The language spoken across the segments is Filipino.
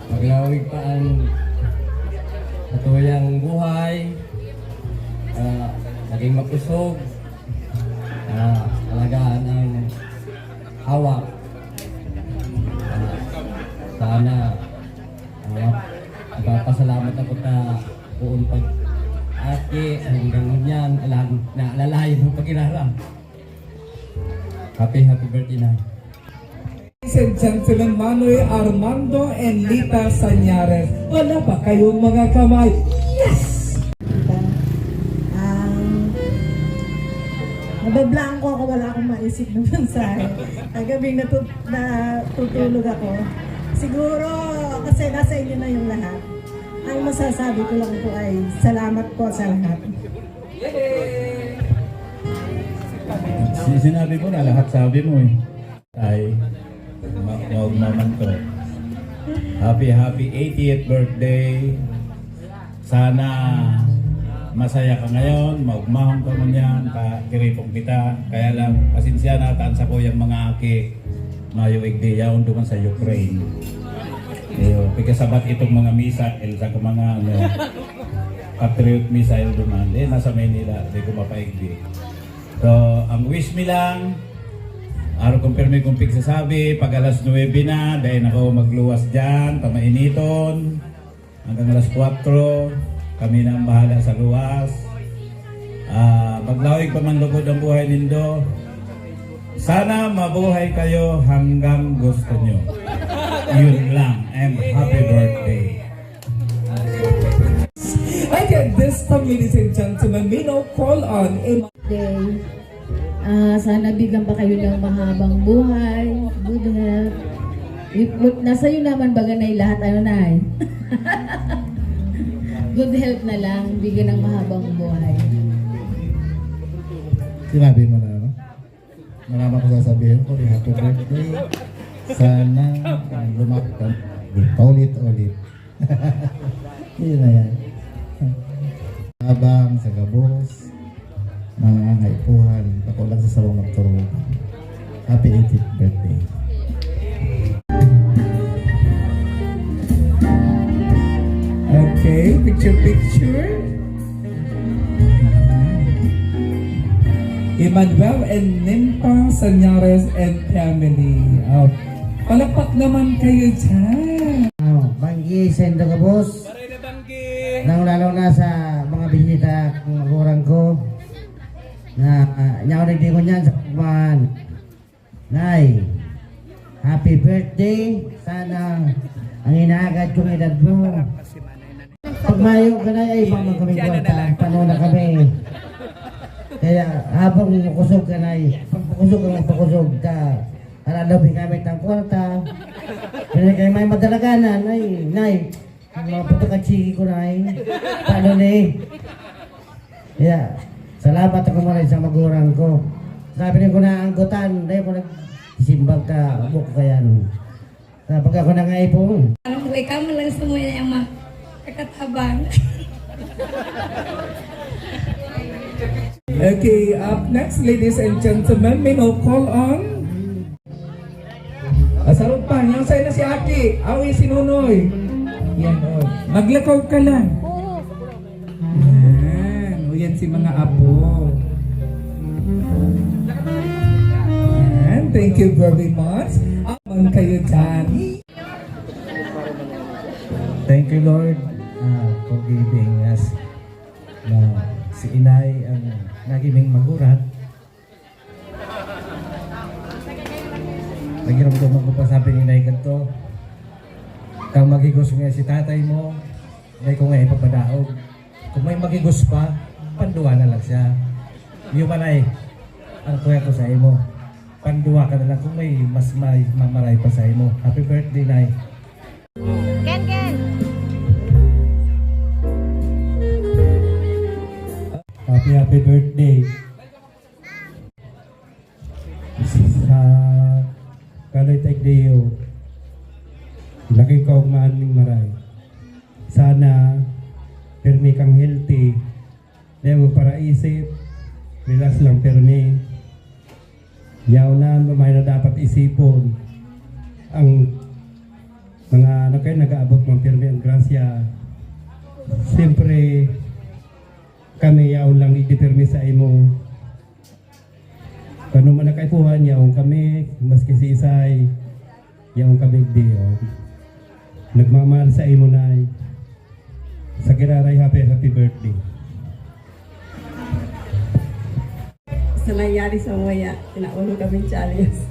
Maglawig pa ang katuyang buhay, naging mapusog, alagaan ang hawak. Sana nagpapasalamat ako ta buong pag-ati hanggang ngunyan naalalayan ng pag-inaram. Happy birthday na. Ladies and gentlemen, Manoy Armando and Lita Sanyares. Wala pa kayong mga kamay? Yes! Nabablaan ko ako, wala akong maisip ng mensahe. Kagabing natutulog ako. Siguro, kasi nasa inyo na yung lahat. Ang masasabi ko lang po ay salamat po sa lahat. Sinabi mo na lahat, sabi mo eh. Ay, maman to. Happy 80th birthday. Sana masaya ka ngayon, maugmahon ka man yan, kiripong kita. Kaya lang, pasensya na, tansa ko yung mga aki, mayo igdiya, duman sa Ukraine. Pagkasabat itong mga missile sa mga Patriot missile duman, nasa Manila, di ko mapaigdi. So, ang wish mi lang, araw kumpirme kong pigsasabi, pag alas 9 na, dahil ako magluwas dyan, tamainiton, hanggang alas 4, kami na ang bahala sa luwas. Maglawig pa man lugod ang buhay nindo. Sana mabuhay kayo hanggang gusto nyo. Yun lang, and happy birthday. Again, this time, ladies and gentlemen, may no call on Day. Sana bigyan pa kayo ng mahabang buhay, good health. Nasa iyo naman baga na lahat, ano na eh. Good health na lang, bigyan ng mahabang buhay. Sinabi mo na, no? Marami ko sasabihin ko, happy birthday. Sana lumaktan. Paulit-ulit. Yun na yan. Habang sa gabos, mga ngaipuhan, pakulang sa sarong magturuan. Happy 80th birthday. Okay, picture. Emmanuel and Nimpa Sanyares and family. Palakpak naman kayo dyan. Banggi, sendo ka boss. Lalo na sa mga bisita ng kurang ko. Na nyawag din ko niyan sa pagkuhan. Nay, happy birthday. Sana ang inaagad kong edad mo. Pag mayo ka na ay mamang kami kwarta. Paano na kami. Kaya habang kusog ka na ay pagpakusog ka magpakusog ka. Alalawin kami ng kwarta. Kaya kayo may madalaganan ay nay. Mga puto-katsiki ko na ay. Paano na eh. Kaya salamat ako maray sa magurang ko. Sabi rin ko na anggutan. Dahil ko nagsisimbag ka. Abok ko kaya nun. Pag ako na nga ipong. Alam ko, ikaw mo lang sumuya yung mga kakatabang. Okay, up next, ladies and gentlemen, may no call on. Sarap pa, yung sa'yo na si Aki. Awi si Nunoy. Yan, oh. Maglakaw ka lang. Yan, o yan si mga apo. Yan, thank you very much. Amang kayo dyan. Thank you, Lord, for giving us si Inay ang naging magurat. Nagiramdaman ko pa sabi ni Inay ganito, kang magigos nga si tatay mo, may ko nga ipapadaog. Kung may magigos pa, panduwa na lang siya. Yung manay, ang kuya ko sa imo, panduwa ka na lang kung may mas may mamaray pa sa imo. Happy birthday, Nay. Ken! Happy birthday. Sa Kaloy Tagdeo, lagi ka maning maray. Sana permi kang healthy. Dahil mo para isip, relax lang permi. Yaw na may na dapat isipon ang kay nag-aabot ng pirmi ang grasya. Siyempre, kami yaw lang i-depermi sa imo. Kano man nakaipuhan yaw kami, maski si Isay, yaw kami di. Nagmamahal sa imo na. Sa Giraray, happy birthday. Sa nangyari sa Moya, tinaulo kami challenge.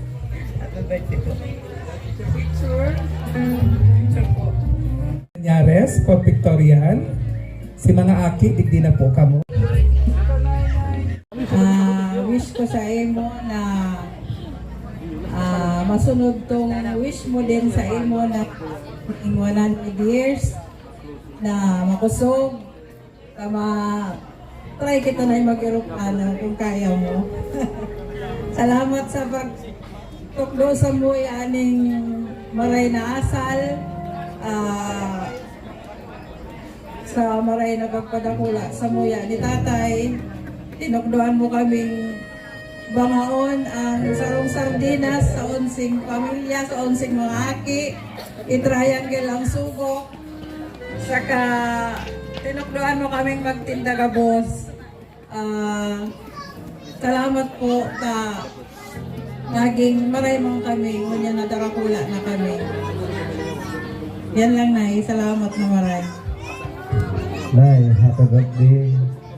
Happy birthday po. Nyares, Port Victorian. Si mga aki, digdi na po kamo. Wish ko sa imo na masunod tong wish mo din sa imo na in 100 years na makusog try kita na mag-Eropano kung kaya mo. Salamat sa pagtukdo sa mo aning maray na asal sa maray na pagpadakula sa muya ni tatay. Tinukdoan mo kaming bangaon ang sarong sardinas sa unsing pamilya, sa unsing mga aki, i-triangle ang sugo. Saka tinukdoan mo kaming magtinda ka, boss. Salamat po ta naging maray mong kami, ngunyan na darakula na kami. Yan lang, Nay. Salamat na maray. Nay, happy birthday.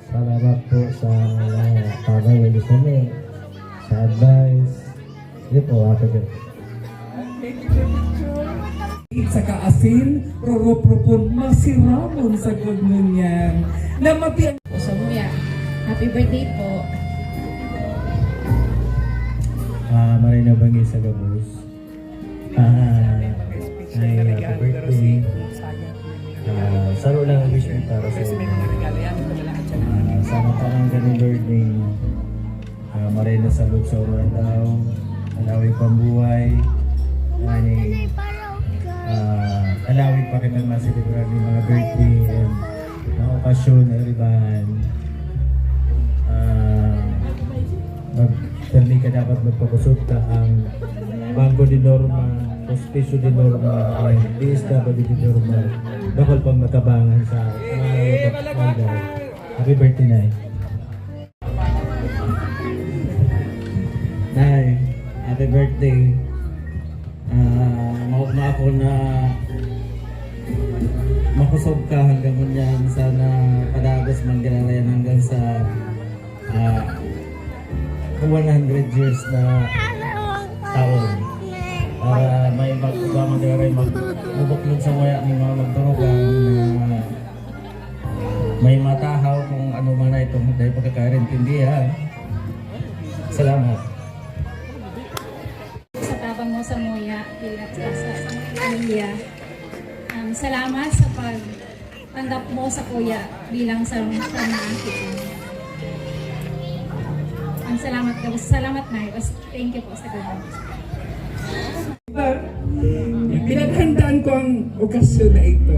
Salamat po sa tagay ng gusto mo, sa advice. Yun po, happy birthday. Sa kaasin, rorop-ropon, masiramon sa gudmunyan. Na mapiang Sa Muya, happy birthday po. Maray na bangi sa gabos. Ay, happy birthday. Saro lang ang wish mo para sa inyo. Sana parang ganun birthday. Maray na sa loob sa ulan daw. Alawin pambuhay. Alawin pa kita masilibran ng mga birthday and mga okasyon na iribahan. Magdali ka dapat magpapasot ka ang Bangko de Norma, Hospicio de Norma, and DSW de Norma. Bakal pang matabangan sa happy birthday, Nay. Nay, happy birthday. Mahal na ako na makusog ka hanggang kunyan. Sana padagos man ginarayan hanggang sa 100 years na taon. Para may magkagaray magbubuklod sa waya ng mga magturugan na may matahaw kung ano man na itong dahil pagkakarintindihan. Salamat. Sa tabang mo sa Moya, bilang sa pamilya. Salamat sa pagtanggap mo sa kuya bilang sa mga salamat na. Thank you po sa gano'n. pinaghandaan ko ang okasyon na ito.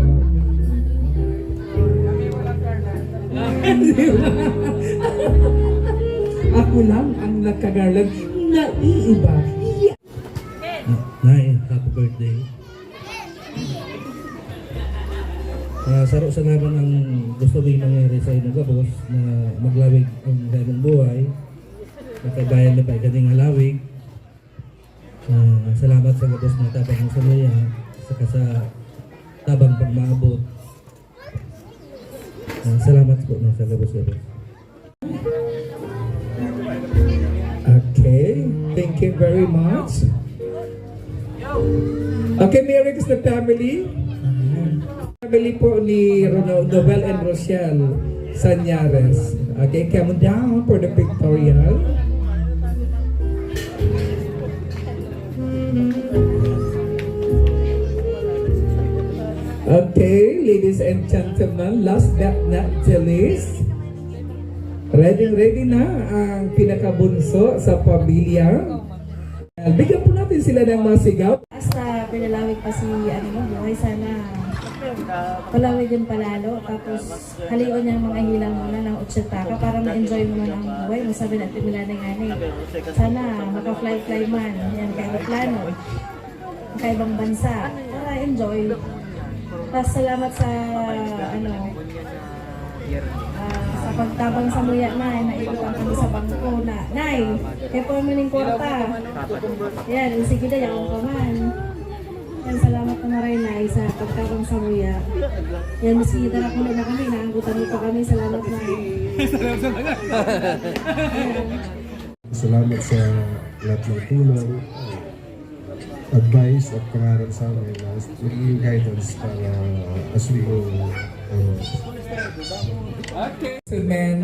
Ako lang ang nakagarlag na iiba. Nay, happy birthday. Saro sa naman ang gusto may mangyari sa inyo gabos na maglawig ang ganong buhay. Nakabayan na pa ikating halawig. Salamat sa gabos na tabang mo sa Moya, saka sa tabang pagmaabot. Salamat po na sa gabos. Okay, thank you very much. Okay, Merry Christmas family. Family po ni Nobel and Rochelle Sanyares. Okay, come down for the pictorial. Okay, ladies and gentlemen, last but not the least, ready na ang pinakabunso sa pamilya. Bigyan po natin sila ng mga sigaw. Basta pinalawig pa si buhay, sana palawig din palalo. Tapos halion niya mga hilang muna ng 80 para ma-enjoy mo man ang buhay mo. Sabi natin nila na nga sana maka-fly man yan kay plano kay ibang bansa para enjoy Tapos salamat sa sa pagtabang sa muya na naiwan kami sa bangko na nay kaya po maning kwarta yan sige na yan pa man yan salamat na maray nay sa pagtabang sa muya yan miski dara ko na kami naanggutan mo pa kami salamat na Salamat sa lahat ng tulong, advice at pangaral sa amin na magiging guidance para as we go.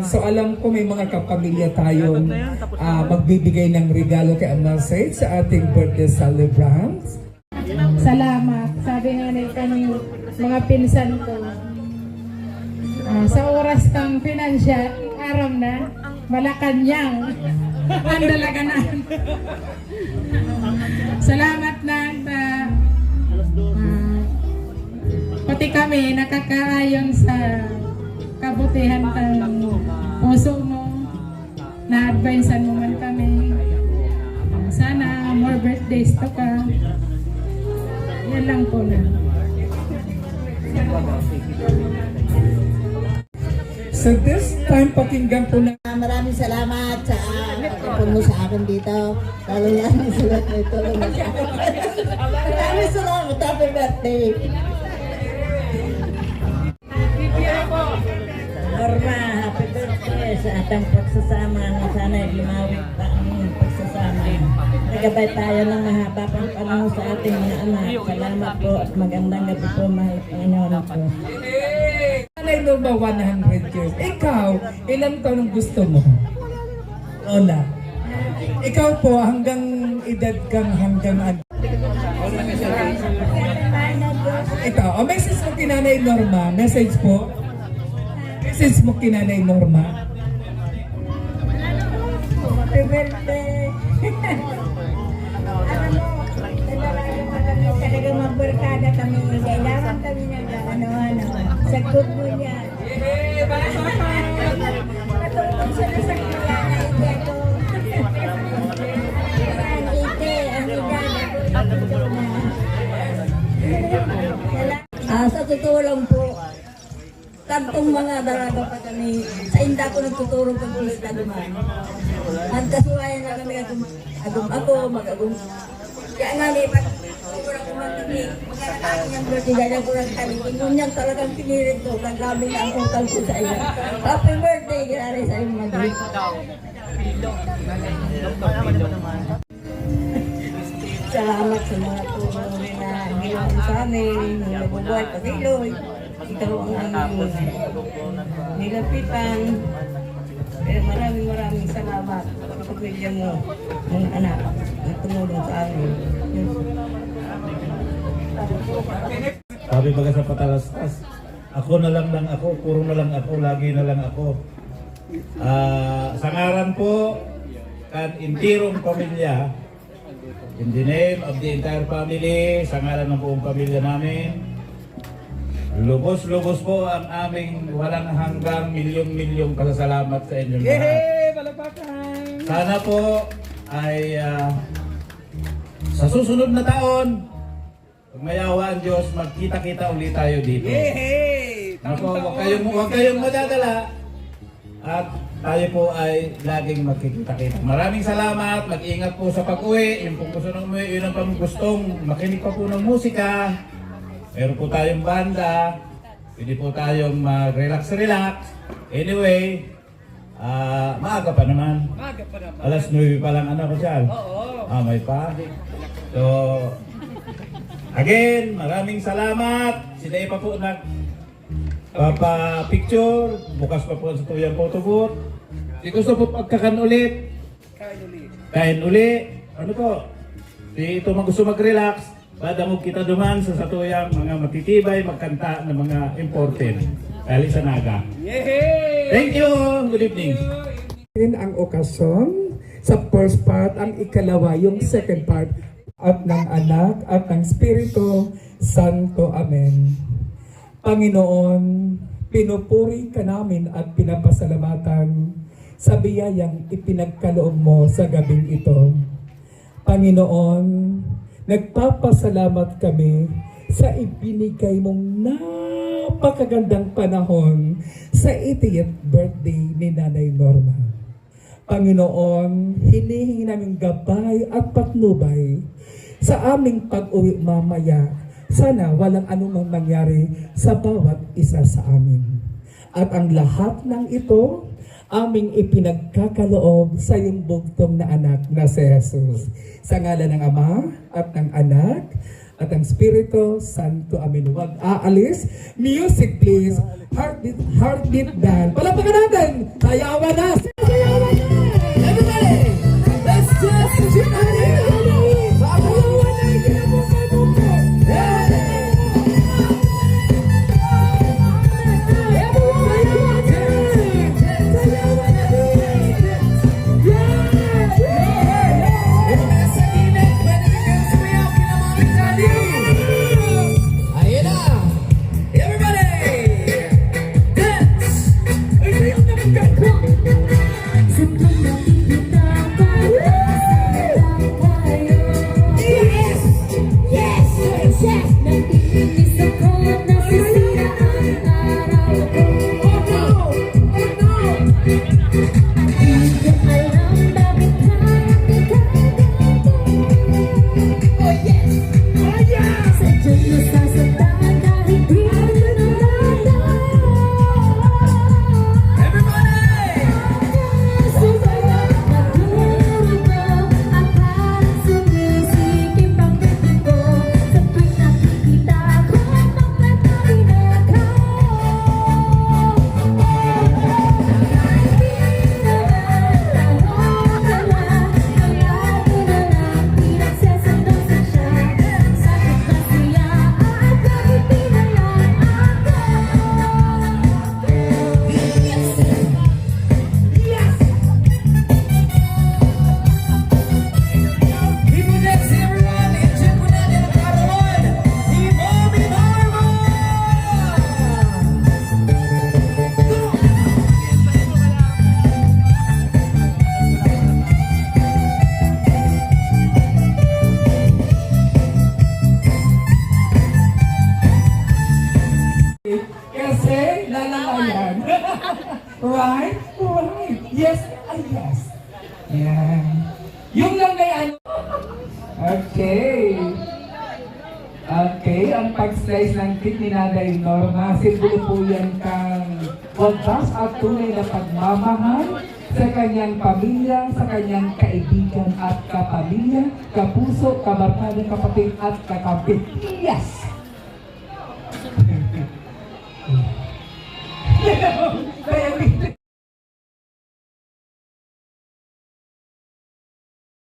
So alam ko may mga kapamilya tayong magbibigay ng regalo kay Amalsay sa ating birthday celebrants. Salamat. Sabi nga nila kami, mga pinsan ko, sa oras kang financial, aram na, Malacanang, ang dalaganan. Salamat na pati kami nakakaayon sa kabutihan ng puso mo, na-advisean mo man kami. Sana more birthdays to ka. Yan lang po na. So this time pakinggan po na Maraming salamat sa pagpapun mo sa akin dito. Lalo na ang sulat na ito. Maraming salamat. Happy birthday. Norma, happy birthday sa atang pagsasama na sana limawin pa ang pagsasama. Nagabay tayo ng mahaba pang panahon sa ating mga anak. Salamat po at magandang gabi po, mahal Panginoon po. Nanay Norma, 100 years. Ikaw, ilang taon ang gusto mo? Lola. Ikaw po, hanggang edad kang hanggang ano? Ito, message mo kay Nanay Norma. Message po. Message mo kay Nanay Norma. Happy birthday! Talagang magbarkada kami. Kailangan kami ng ano-ano. Sa group mo niya. Natulog siya na sa kanya na ito. Sa totoo lang po, kantong mga dalaga pa kami, sa inda ko nagtuturo kang pista duman. Nagkasuwayan na kami agum ako, mag-agum. Kaya nga pag kurang kumakinig, magkakatakin yung birthday, dahil kurang kaligin. Ngunyan talagang pinirit ko, kagabing na ang utang ko sa iyo. Happy birthday, ginari sa iyong mag-ibig. Salamat sa mga tulong na ginawa sa amin, mga nabubuhay pag-iloy. Ikaw ang aming nilapitan. Pero maraming salamat sa pamilya mo, mga anak, na tumulong sa amin. Sabi baga sa patalastas, ako na lang ako, puro na lang ako, lagi na lang ako. Sa ngaran po, kan intirong pamilya, in the name of the entire family, sa ngalan ng buong pamilya namin, lubos-lubos po ang aming walang hanggang milyong-milyong pasasalamat sa inyong lahat. Sana po ay sa susunod na taon, pag mayawa ang Diyos, magkita-kita ulit tayo dito. Huwag kayong madadala at tayo po ay laging magkikita-kita. Maraming salamat, mag-ingat po sa pag-uwi. Yung pong gusto ng umuwi, yun ang pang gustong makinig pa po ng musika. Meron po tayong banda. Pwede po tayong mag-relax-relax. Anyway, maaga pa naman. Alas 9 pa lang ko siya. May pa. So, again, maraming salamat. Sila pa po picture. Bukas pa po sa tuyang photo booth. Di gusto po pagkakan ulit. Kain ulit. Ano po? Di ito gusto mag-relax. Bada mo kita duman sa satuyang mga matitibay, magkanta ng mga important. Kali sa naga. Thank you! Good evening! Ang okasyon sa first part, ang ikalawa, yung second part, at ng anak at ng Espiritu Santo. Amen. Panginoon, pinupuri ka namin at pinapasalamatan sa biyayang ipinagkaloob mo sa gabing ito. Panginoon, nagpapasalamat kami sa ibinigay mong napakagandang panahon sa 80th birthday ni Nanay Norma. Panginoon, hinihingi namin gabay at patnubay sa aming pag-uwi mamaya. Sana walang anumang mangyari sa bawat isa sa amin. At ang lahat ng ito, aming ipinagkakaloob sa iyong bugtong na anak na si Jesus. Sa ngalan ng Ama at ng Anak at ang Espiritu Santo. Amen. Huwag aalis. Music please. Heartbeat band. Palapakan natin. Sayawan na. Sayawan na. Everybody, let's just tune in. Sayawan na. Kinabuka-buka. Kasi lalalayan. Right? Right. Yes. Ay, yes. Yan. Yung lang na yan. Okay. Okay, ang pag-slice ng cake ni Nanay Norma, simbolo po yan kang wagas at tunay na pagmamahal sa kanyang pamilya, sa kanyang kaibigan at kapamilya, kapuso, kabarkada, kapatid at kakapit. Yes!